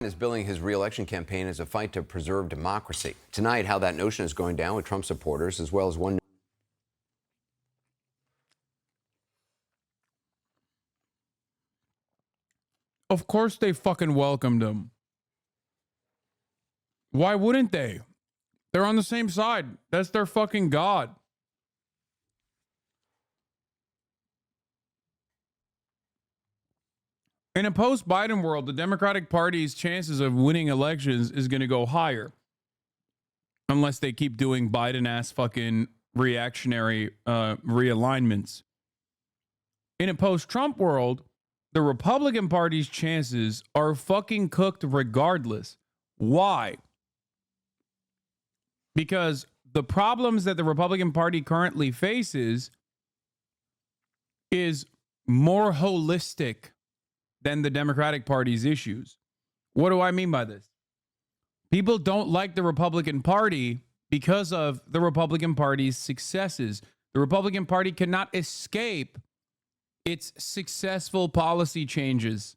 is billing his re-election campaign as a fight to preserve democracy. Tonight, how that notion is going down with Trump supporters, as well as one. Of course they fucking welcomed him. Why wouldn't they? They're on the same side. That's their fucking god. In a post-Biden world, the Democratic Party's chances of winning elections is going to go higher. Unless they keep doing Biden-ass fucking reactionary realignments. In a post-Trump world, the Republican Party's chances are fucking cooked regardless. Why? Because the problems that the Republican Party currently faces is more holistic than the Democratic Party's issues. What do I mean by this? People don't like the Republican Party because of the Republican Party's successes. The Republican Party cannot escape its successful policy changes.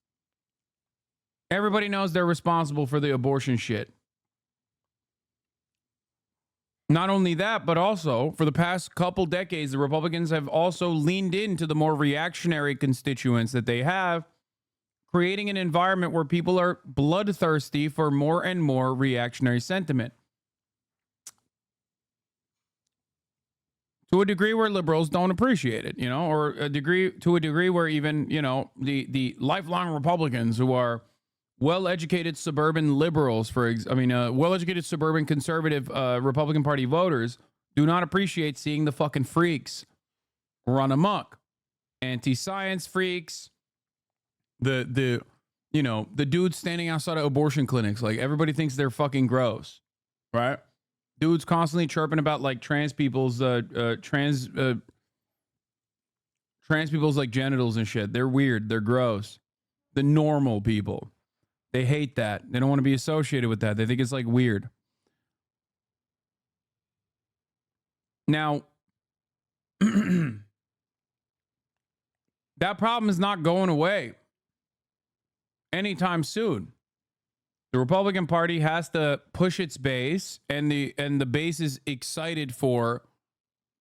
Everybody knows they're responsible for the abortion shit. Not only that, but also for the past couple decades, the Republicans have also leaned into the more reactionary constituents that they have, creating an environment where people are bloodthirsty for more and more reactionary sentiment. To a degree where liberals don't appreciate it, or to a degree where even, the lifelong Republicans who are well-educated suburban liberals, well-educated suburban conservative Republican Party voters do not appreciate seeing the fucking freaks run amok. Anti-science freaks, the dudes standing outside of abortion clinics, like everybody thinks they're fucking gross, right? Dudes constantly chirping about like trans people's like genitals and shit. They're weird. They're gross. The normal people, they hate that. They don't want to be associated with that. They think it's like weird. Now, that problem is not going away anytime soon. The Republican Party has to push its base, and the base is excited for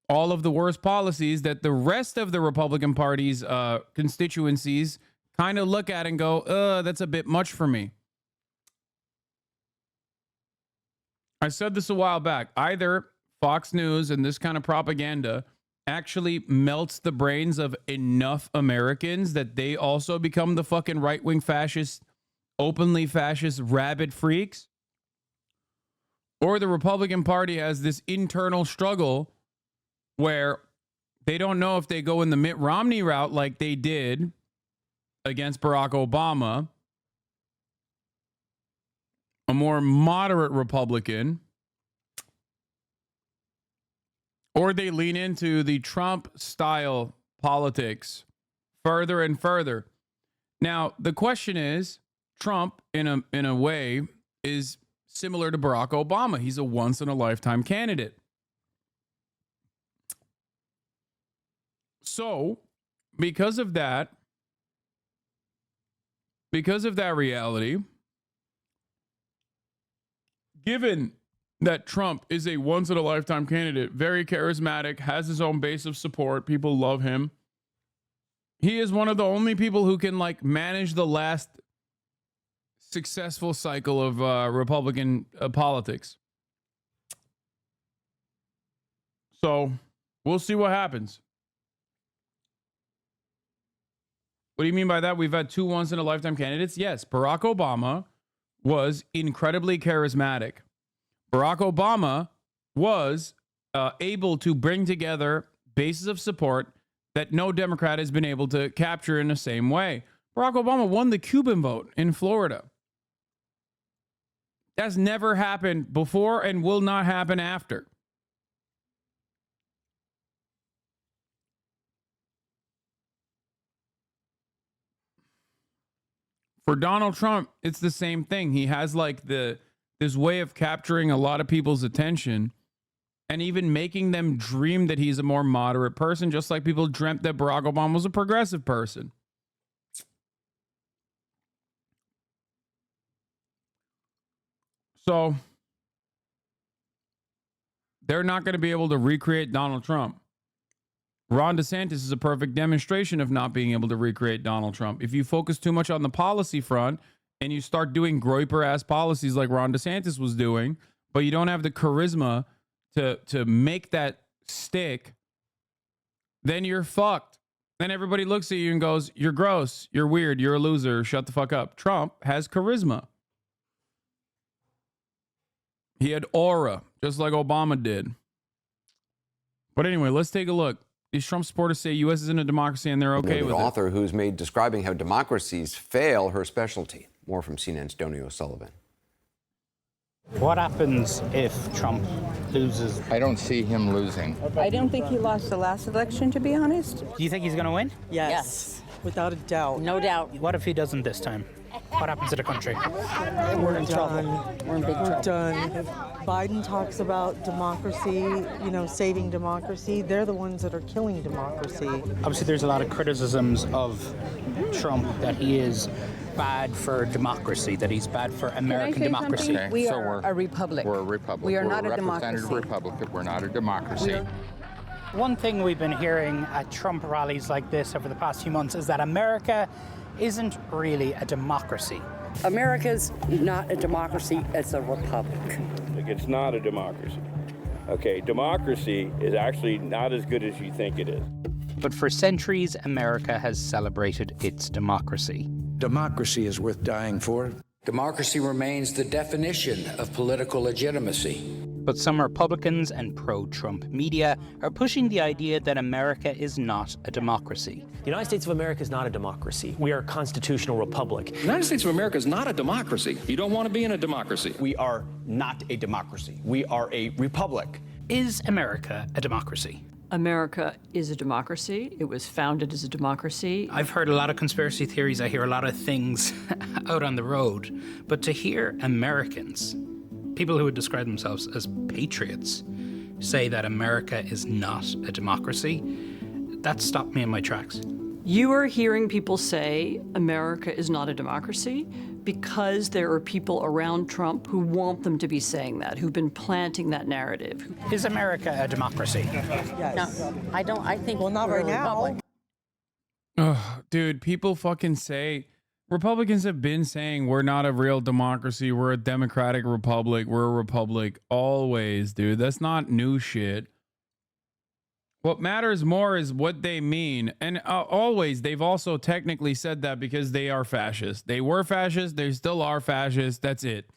all of the worst policies that the rest of the Republican Party's constituencies kind of look at and go, that's a bit much for me. I said this a while back. Either Fox News and this kind of propaganda actually melts the brains of enough Americans that they also become the fucking right-wing fascist, openly fascist, rabid freaks, or the Republican Party has this internal struggle where they don't know if they go in the Mitt Romney route like they did against Barack Obama, a more moderate Republican, or they lean into the Trump-style politics further and further. Now, the question is, Trump, in a way, is similar to Barack Obama. He's a once-in-a-lifetime candidate. So, because of that reality, given that Trump is a once-in-a-lifetime candidate, very charismatic, has his own base of support, people love him, he is one of the only people who can, like, manage the last successful cycle of Republican politics. So we'll see what happens. What do you mean by that? We've had two once-in-a-lifetime candidates? Yes, Barack Obama was incredibly charismatic. Barack Obama was able to bring together bases of support that no Democrat has been able to capture in the same way. Barack Obama won the Cuban vote in Florida. That's never happened before and will not happen after. For Donald Trump, it's the same thing. He has like this way of capturing a lot of people's attention and even making them dream that he's a more moderate person, just like people dreamt that Barack Obama was a progressive person. So they're not going to be able to recreate Donald Trump. Ron DeSantis is a perfect demonstration of not being able to recreate Donald Trump. If you focus too much on the policy front and you start doing groiper-ass policies like Ron DeSantis was doing, but you don't have the charisma to make that stick, then you're fucked. Then everybody looks at you and goes, you're gross, you're weird, you're a loser, shut the fuck up. Trump has charisma. He had aura, just like Obama did. But anyway, let's take a look. These Trump supporters say U.S. isn't a democracy and they're okay with it. Author who's made describing how democracies fail her specialty. More from CNN's Donny O'Sullivan. What happens if Trump loses? I don't see him losing. I don't think he lost the last election, to be honest. Do you think he's going to win? Yes. Without a doubt. No doubt. What if he doesn't this time? What happens to the country? We're in trouble. We're in big trouble. We're done. Biden talks about democracy, saving democracy. They're the ones that are killing democracy. Obviously, there's a lot of criticisms of Trump that he is bad for democracy, that he's bad for American democracy. Okay, we are a republic. We're a republic. We are We're not a representative democracy. republic. We're not a democracy. One thing we've been hearing at Trump rallies like this over the past few months is that America isn't really a democracy. America's not a democracy, it's a republic. It's not a democracy. Okay, democracy is actually not as good as you think it is. But for centuries, America has celebrated its democracy. Democracy is worth dying for. Democracy remains the definition of political legitimacy. But some Republicans and pro-Trump media are pushing the idea that America is not a democracy. The United States of America is not a democracy. We are a constitutional republic. The United States of America is not a democracy. You don't want to be in a democracy. We are not a democracy. We are a republic. Is America a democracy? America is a democracy. It was founded as a democracy. I've heard a lot of conspiracy theories. I hear a lot of things out on the road. But to hear Americans, people who would describe themselves as patriots, say that America is not a democracy, that stopped me in my tracks. You are hearing people say America is not a democracy because there are people around Trump who want them to be saying that, who've been planting that narrative. Is America a democracy? Yes. No, I don't. I think Well, not we're right a now. republic. Ugh, dude, people fucking say, Republicans have been saying we're not a real democracy, we're a democratic republic, we're a republic always, dude. That's not new shit. What matters more is what they mean. And always, they've also technically said that because they are fascist. They were fascist, they still are fascist, that's it.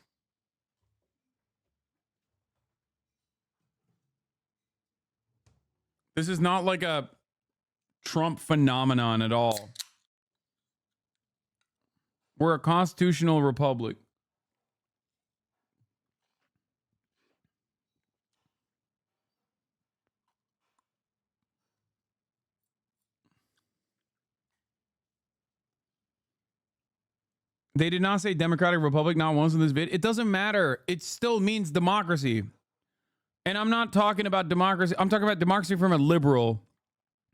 This is not like a Trump phenomenon at all. We're a constitutional republic. They did not say Democratic Republic not once in this vid. It doesn't matter. It still means democracy. And I'm not talking about democracy. I'm talking about democracy from a liberal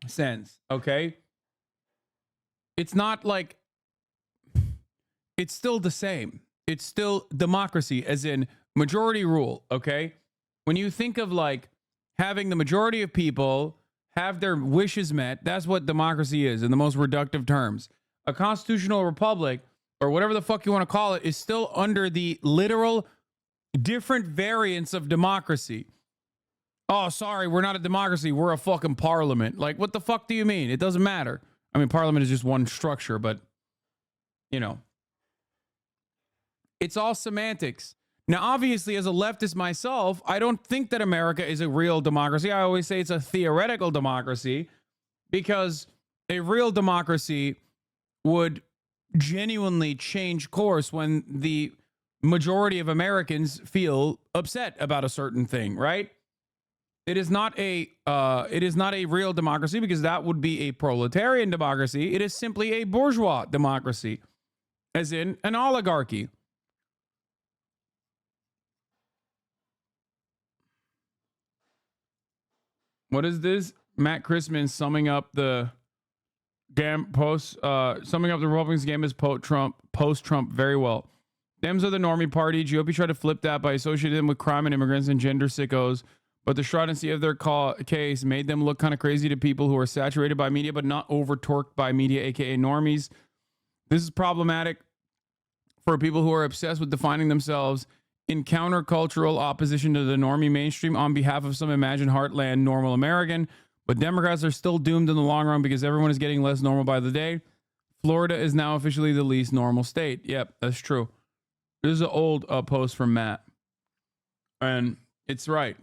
sense, okay? It's not like, it's still the same. It's still democracy, as in majority rule, okay? When you think of like having the majority of people have their wishes met, that's what democracy is in the most reductive terms. A constitutional republic, or whatever the fuck you want to call it, is still under the literal different variants of democracy. Oh, sorry, we're not a democracy. We're a fucking parliament. Like, what the fuck do you mean? It doesn't matter. I mean, parliament is just one structure, but, you know. It's all semantics. Now, obviously, as a leftist myself, I don't think that America is a real democracy. I always say it's a theoretical democracy because a real democracy would genuinely change course when the majority of Americans feel upset about a certain thing, right? It is not a real democracy because that would be a proletarian democracy. It is simply a bourgeois democracy, as in an oligarchy. What is this? Matt Christman summing up the summing up the Republicans game as post-Trump very well. Dems are the normie party. GOP tried to flip that by associating them with crime and immigrants and gender sickos. But the stringency of their case made them look kind of crazy to people who are saturated by media but not over-torqued by media, aka normies. This is problematic for people who are obsessed with defining themselves in countercultural opposition to the normie mainstream on behalf of some imagined heartland normal American. But Democrats are still doomed in the long run because everyone is getting less normal by the day. Florida is now officially the least normal state. Yep, that's true. This is an old post from Matt. And it's right.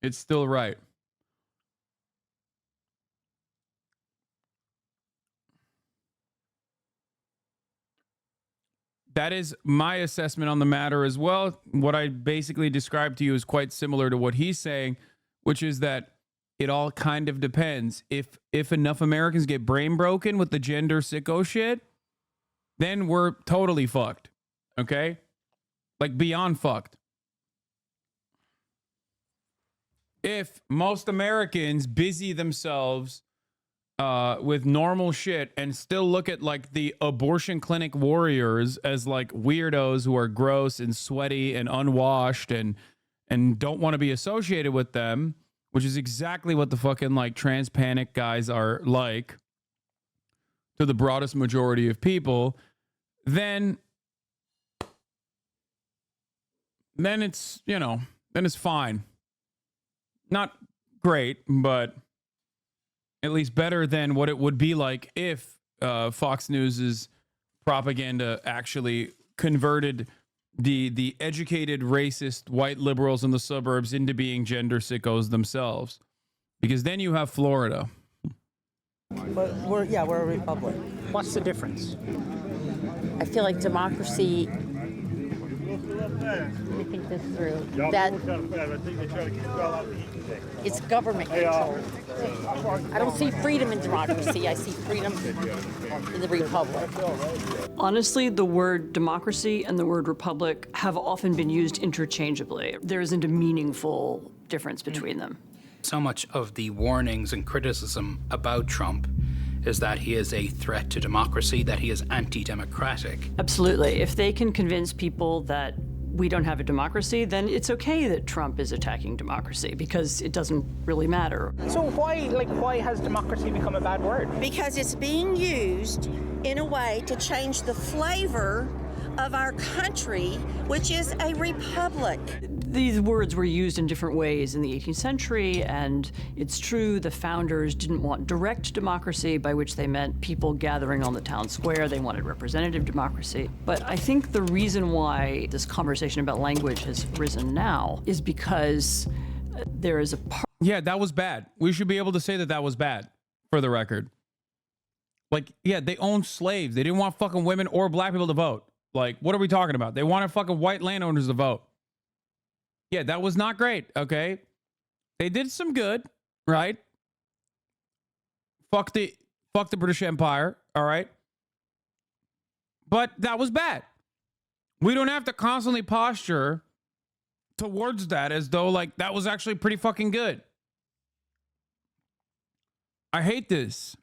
It's still right. That is my assessment on the matter as well. What I basically described to you is quite similar to what he's saying, which is that it all kind of depends. If enough Americans get brain broken with the gender sicko shit, then we're totally fucked. Okay? Like beyond fucked. If most Americans busy themselves with normal shit and still look at like the abortion clinic warriors as like weirdos who are gross and sweaty and unwashed and don't want to be associated with them, which is exactly what the fucking like trans panic guys are like to the broadest majority of people, then it's, you know, then it's fine. Not great, but at least better than what it would be like if Fox News's propaganda actually converted the educated racist white liberals in the suburbs into being gender sickos themselves. Because then you have Florida. But we're a republic. What's the difference? I feel like democracy. Let me think this through. That it's government control. I don't see freedom in democracy. I see freedom in the republic. Honestly, the word democracy and the word republic have often been used interchangeably. There isn't a meaningful difference between them. So much of the warnings and criticism about Trump is that he is a threat to democracy, that he is anti-democratic. Absolutely. If they can convince people that we don't have a democracy, then it's okay that Trump is attacking democracy because it doesn't really matter. So why has democracy become a bad word? Because it's being used in a way to change the flavor of our country, which is a republic. These words were used in different ways in the 18th century, and it's true the founders didn't want direct democracy, by which they meant people gathering on the town square. They wanted representative democracy. But I think the reason why this conversation about language has risen now is because there is a part. Yeah, that was bad. We should be able to say that that was bad, for the record. Like, yeah, they owned slaves. They didn't want fucking women or black people to vote. Like, what are we talking about? They wanted fucking white landowners to vote. Yeah, that was not great, okay? They did some good, right? Fuck the British Empire, all right? But that was bad. We don't have to constantly posture towards that as though, like, that was actually pretty fucking good. I hate this.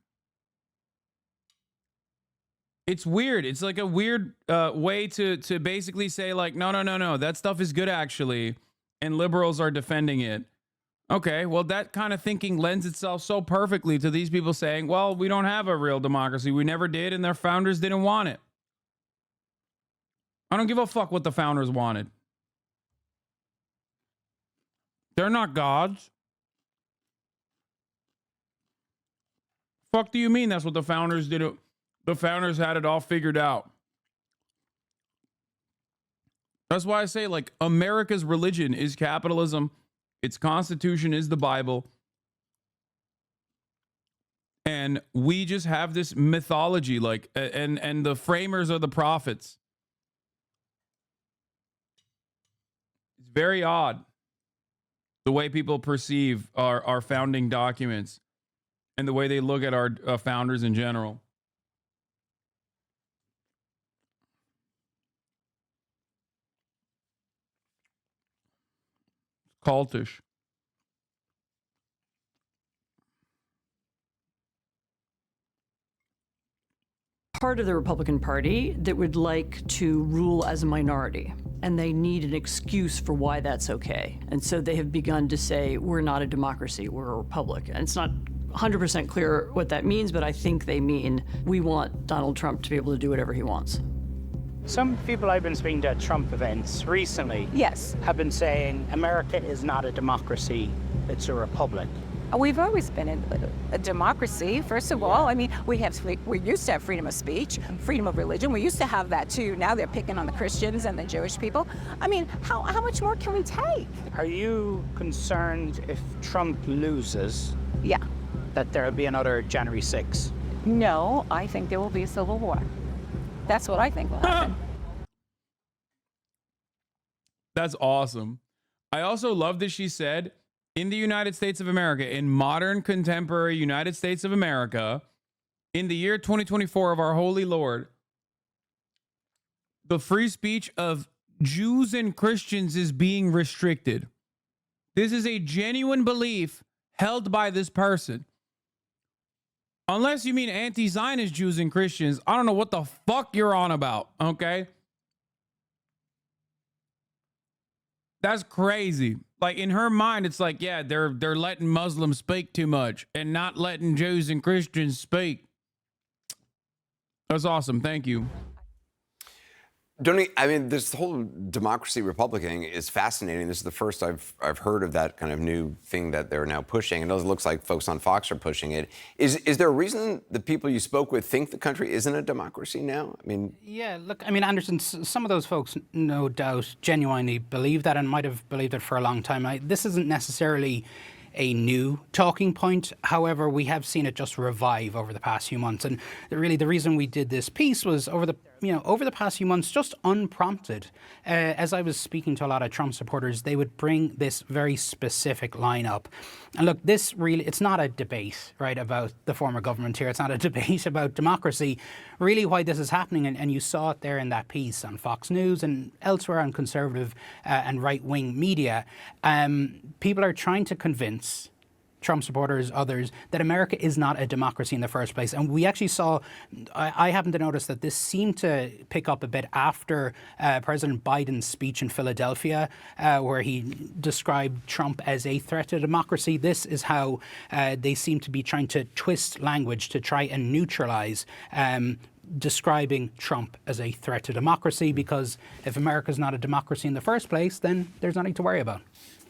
It's weird. It's like a weird way to basically say, like, no, that stuff is good, actually. And liberals are defending it. Okay, well, that kind of thinking lends itself so perfectly to these people saying, well, we don't have a real democracy. We never did, and their founders didn't want it. I don't give a fuck what the founders wanted. They're not gods. Fuck do you mean that's what the founders did? The founders had it all figured out. That's why I say, like, America's religion is capitalism. Its constitution is the Bible. And we just have this mythology, like, and the framers are the prophets. It's very odd the way people perceive our founding documents and the way they look at our founders in general. Cultish. part of the Republican Party that would like to rule as a minority. And they need an excuse for why that's okay. And so they have begun to say, we're not a democracy, we're a republic. And it's not 100% clear what that means, but I think they mean we want Donald Trump to be able to do whatever he wants. Some people I've been speaking to at Trump events recently have been saying America is not a democracy, it's a republic. We've always been in a democracy, first of all. I mean, we used to have freedom of speech, freedom of religion. We used to have that too. Now they're picking on the Christians and the Jewish people. I mean, how much more can we take? Are you concerned if Trump loses? Yeah. That there will be another January 6th? No, I think there will be a civil war. That's what I think will happen. That's awesome. I also love that she said, in the United States of America, in modern contemporary United States of America, in the year 2024 of our holy Lord, the free speech of Jews and Christians is being restricted. This is a genuine belief held by this person. Unless you mean anti-Zionist Jews and Christians, I don't know what the fuck you're on about, okay? That's crazy. Like, in her mind, it's like, yeah, they're letting Muslims speak too much and not letting Jews and Christians speak. That's awesome. Thank you. I mean, this whole democracy Republican is fascinating. This is the first I've heard of that kind of new thing that they're now pushing. And it looks like folks on Fox are pushing it. Is there a reason the people you spoke with think the country isn't a democracy now? I mean, yeah, look, I mean, Anderson, some of those folks no doubt genuinely believe that and might have believed it for a long time. This isn't necessarily a new talking point. However, we have seen it just revive over the past few months. And really the reason we did this piece was over the past few months, just unprompted, as I was speaking to a lot of Trump supporters, they would bring this very specific line up. And look, this really, it's not a debate, right, about the former government here. It's not a debate about democracy. Really why this is happening, and you saw it there in that piece on Fox News and elsewhere on conservative and right-wing media, people are trying to convince Trump supporters, others, that America is not a democracy in the first place. And we actually saw, I happen to notice that this seemed to pick up a bit after President Biden's speech in Philadelphia, where he described Trump as a threat to democracy. This is how they seem to be trying to twist language to try and neutralize describing Trump as a threat to democracy, because if America's not a democracy in the first place, then there's nothing to worry about.